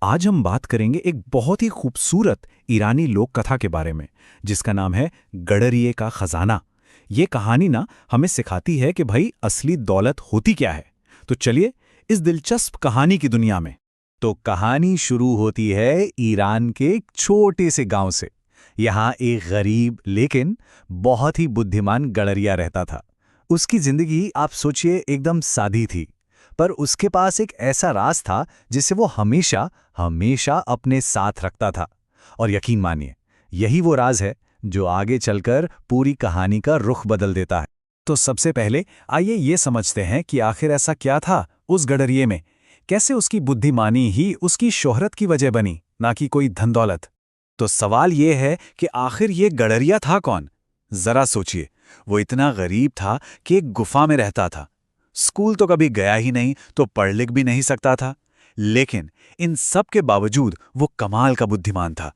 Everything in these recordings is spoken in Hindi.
आज हम बात करेंगे एक बहुत ही खूबसूरत ईरानी लोक कथा के बारे में, जिसका नाम है गडरिये का खजाना। ये कहानी ना हमें सिखाती है कि भाई असली दौलत होती क्या है। तो चलिए इस दिलचस्प कहानी की दुनिया में। तो कहानी शुरू होती है ईरान के एक छोटे से गांव से। यहाँ एक गरीब लेकिन बहुत ही बुद्धिमान गडरिया रहता था। उसकी जिंदगी आप सोचिए एकदम सादी थी, पर उसके पास एक ऐसा राज था जिसे वो हमेशा हमेशा अपने साथ रखता था। और यकीन मानिए, यही वो राज है जो आगे चलकर पूरी कहानी का रुख बदल देता है। तो सबसे पहले आइए ये समझते हैं कि आखिर ऐसा क्या था उस गडरिये में। कैसे उसकी बुद्धिमानी ही उसकी शोहरत की वजह बनी, ना कि कोई धन दौलत। तो सवाल ये है कि आखिर ये गडरिया था कौन। जरा सोचिए, वो इतना गरीब था कि एक गुफा में रहता था। स्कूल तो कभी गया ही नहीं, तो पढ़ लिख भी नहीं सकता था। लेकिन इन सब के बावजूद वो कमाल का बुद्धिमान था।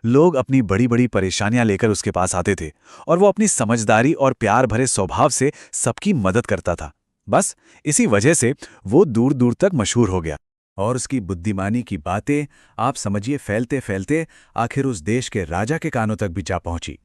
लोग अपनी बड़ी बड़ी परेशानियां लेकर उसके पास आते थे और वो अपनी समझदारी और प्यार भरे स्वभाव से सबकी मदद करता था। बस इसी वजह से वो दूर दूर तक मशहूर हो गया। और उसकी बुद्धिमानी की बातें आप समझिए फैलते फैलते आखिर उस देश के राजा के कानों तक भी जा पहुंची।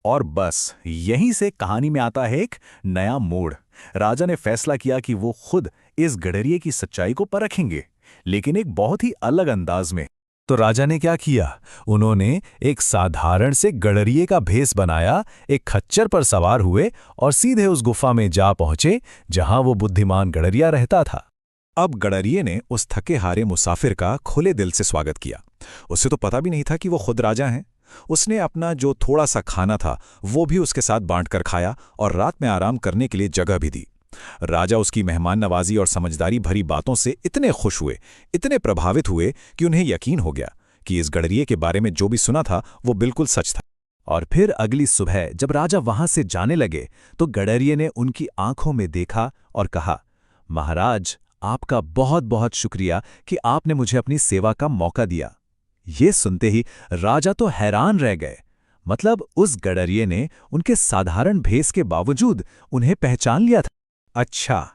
और बस यहीं से कहानी में आता है एक नया मोड़। राजा ने फैसला किया कि वो खुद इस गडरिये की सच्चाई को परखेंगे, लेकिन एक बहुत ही अलग अंदाज में। तो राजा ने क्या किया? उन्होंने एक साधारण से गडरिये का भेष बनाया, एक खच्चर पर सवार हुए और सीधे उस गुफा में जा पहुंचे जहां वो बुद्धिमान गडरिया रहता था। अब गडरिये ने उस थके हारे मुसाफिर का खुले दिल से स्वागत किया। उसे तो पता भी नहीं था कि वो खुद राजा हैं। उसने अपना जो थोड़ा सा खाना था वो भी उसके साथ बांटकर खाया और रात में आराम करने के लिए जगह भी दी। राजा उसकी मेहमान नवाजी और समझदारी भरी बातों से इतने खुश हुए, इतने प्रभावित हुए कि उन्हें यकीन हो गया कि इस गडरिये के बारे में जो भी सुना था वो बिल्कुल सच था। और फिर अगली सुबह जब राजा वहां से जाने लगे तो गडरिये ने उनकी आंखों में देखा और कहा, महाराज, आपका बहुत बहुत शुक्रिया कि आपने मुझे अपनी सेवा का मौका दिया। ये सुनते ही राजा तो हैरान रह गए। मतलब उस गडरिये ने उनके साधारण भेष के बावजूद उन्हें पहचान लिया था। अच्छा,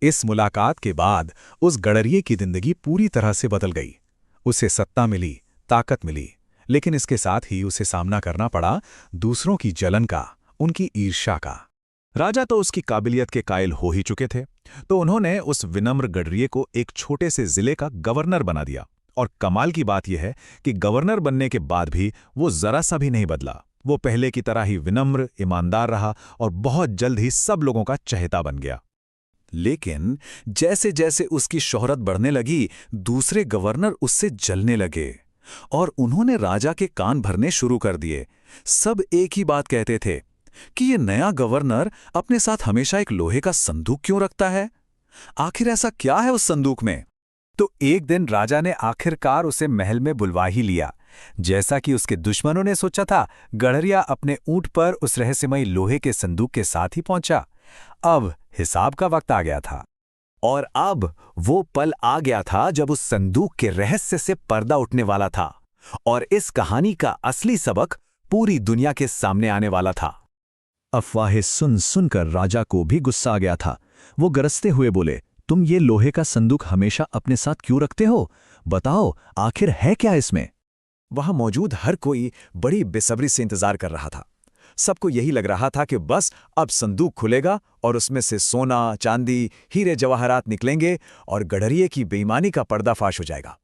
इस मुलाकात के बाद उस गडरिये की जिंदगी पूरी तरह से बदल गई। उसे सत्ता मिली, ताकत मिली, लेकिन इसके साथ ही उसे सामना करना पड़ा दूसरों की जलन का, उनकी ईर्ष्या का। राजा तो उसकी काबिलियत के कायल हो ही चुके थे, तो उन्होंने उस विनम्र गडरिये को एक छोटे से जिले का गवर्नर बना दिया। और कमाल की बात यह है कि गवर्नर बनने के बाद भी वो जरा सा भी नहीं बदला। वो पहले की तरह ही विनम्र, ईमानदार रहा और बहुत जल्द ही सब लोगों का चहेता बन गया। लेकिन जैसे जैसे उसकी शोहरत बढ़ने लगी, दूसरे गवर्नर उससे जलने लगे और उन्होंने राजा के कान भरने शुरू कर दिए। सब एक ही बात कहते थे कि ये नया गवर्नर अपने साथ हमेशा एक लोहे का संदूक क्यों रखता है? आखिर ऐसा क्या है उस संदूक में? तो एक दिन राजा ने आखिरकार उसे महल में बुलवा ही लिया। जैसा कि उसके दुश्मनों ने सोचा था, गडरिया अपने ऊंट पर उस रहस्यमयी लोहे के संदूक के साथ ही पहुंचा। अब हिसाब का वक्त आ गया था। और अब वो पल आ गया था जब उस संदूक के रहस्य से पर्दा उठने वाला था और इस कहानी का असली सबक पूरी दुनिया के सामने आने वाला था। अफवाहें सुन सुनकर राजा को भी गुस्सा आ गया था। वो गरजते हुए बोले, तुम ये लोहे का संदूक हमेशा अपने साथ क्यों रखते हो? बताओ, आखिर है क्या इसमें? वहां मौजूद हर कोई बड़ी बेसब्री से इंतजार कर रहा था। सबको यही लग रहा था कि बस अब संदूक खुलेगा और उसमें से सोना, चांदी, हीरे जवाहरात निकलेंगे और गडरिये की बेईमानी का पर्दाफाश हो जाएगा।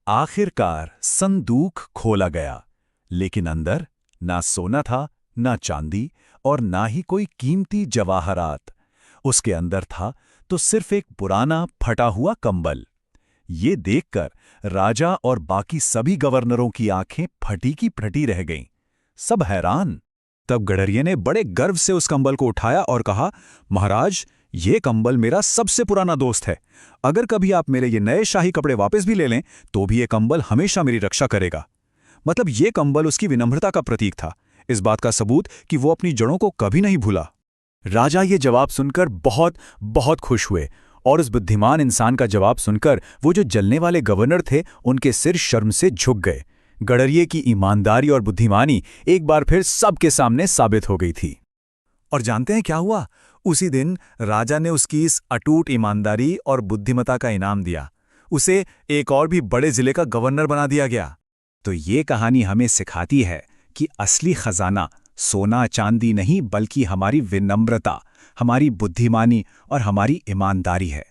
आखिरकार संदूक खोला गया, लेकिन अंदर ना सोना था, ना चांदी और ना ही कोई कीमती जवाहरात। उसके अंदर था तो सिर्फ एक पुराना फटा हुआ कंबल। ये देखकर राजा और बाकी सभी गवर्नरों की आंखें फटी की फटी रह गईं। सब हैरान। तब गडरिये ने बड़े गर्व से उस कंबल को उठाया और कहा, महाराज, ये कंबल मेरा सबसे पुराना दोस्त है। अगर कभी आप मेरे ये नए शाही कपड़े वापस भी ले लें तो भी ये कंबल हमेशा मेरी रक्षा करेगा। मतलब ये कंबल उसकी विनम्रता का प्रतीक था, इस बात का सबूत कि वो अपनी जड़ों को कभी नहीं भूला। राजा ये जवाब सुनकर बहुत बहुत खुश हुए और उस बुद्धिमान इंसान का जवाब सुनकर वो जो जलने वाले गवर्नर थे उनके सिर शर्म से झुक गए। गडरिये की ईमानदारी और बुद्धिमानी एक बार फिर सबके सामने साबित हो गई थी। और जानते हैं क्या हुआ? उसी दिन राजा ने उसकी इस अटूट ईमानदारी और बुद्धिमता का इनाम दिया। उसे एक और भी बड़े जिले का गवर्नर बना दिया गया। तो ये कहानी हमें सिखाती है कि असली खजाना सोना चांदी नहीं बल्कि हमारी विनम्रता, हमारी बुद्धिमानी और हमारी ईमानदारी है।